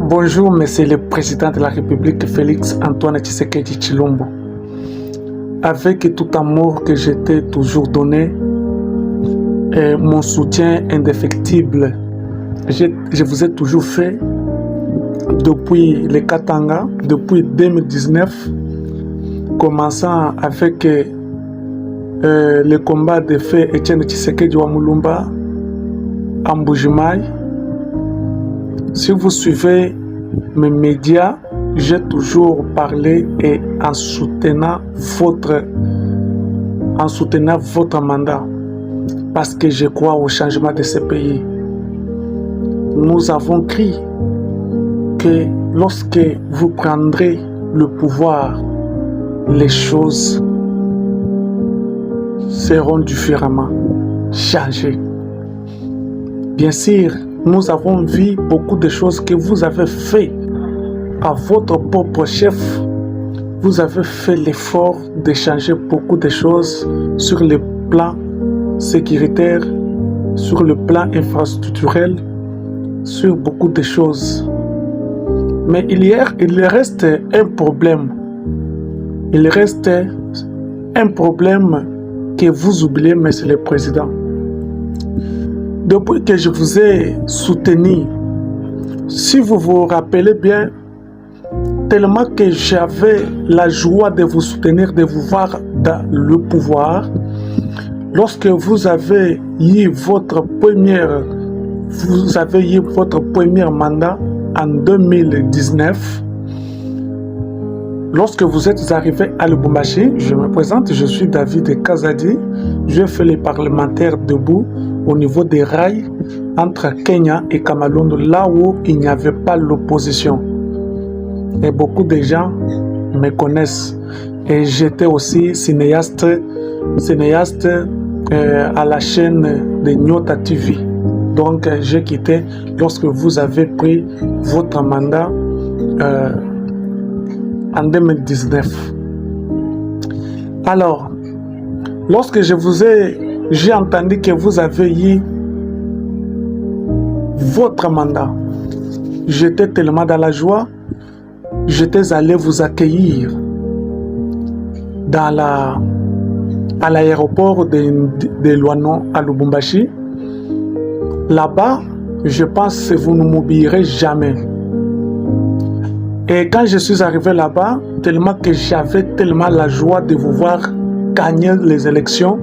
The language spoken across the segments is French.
Bonjour, Monsieur le Président de la République, Félix Antoine Tshisekedi Tshilombo. Avec tout amour que je t'ai toujours donné, et mon soutien indéfectible, je vous ai toujours fait depuis les Katanga, depuis 2019, commençant avec le combat de fait Etienne Tshisekedi Wamulumba à Mbujimayi. Si vous suivez mes médias, j'ai toujours parlé et en soutenant votre mandat, parce que je crois au changement de ce pays. Nous avons crié que lorsque vous prendrez le pouvoir, les choses seront différemment changées. Bien sûr, nous avons vu beaucoup de choses que vous avez fait à votre propre chef. Vous avez fait l'effort de changer beaucoup de choses sur le plan sécuritaire, sur le plan infrastructurel, sur beaucoup de choses. Mais il reste un problème. Il reste un problème que vous oubliez, Monsieur le Président. Depuis que je vous ai soutenu, si vous vous rappelez bien, tellement que j'avais la joie de vous soutenir, de vous voir dans le pouvoir, lorsque vous avez eu votre premier mandat en 2019, lorsque vous êtes arrivé à Lubumbashi, je me présente, je suis David Kazadi, je fais les parlementaires debout au niveau des rails entre Kenya et Kamalondo, là où il n'y avait pas l'opposition. Et beaucoup de gens me connaissent. Et j'étais aussi cinéaste à la chaîne de Nyota TV. Donc j'ai quitté lorsque vous avez pris votre mandat en 2019. Alors, lorsque j'ai entendu que vous avez eu votre mandat, j'étais tellement dans la joie, j'étais allé vous accueillir à l'aéroport de Luano à Lubumbashi. Là-bas, je pense que vous ne m'oublierez jamais. Et quand je suis arrivé là-bas, tellement que j'avais tellement la joie de vous voir gagner les élections,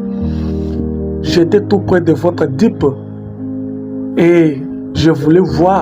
j'étais tout près de votre dip et je voulais voir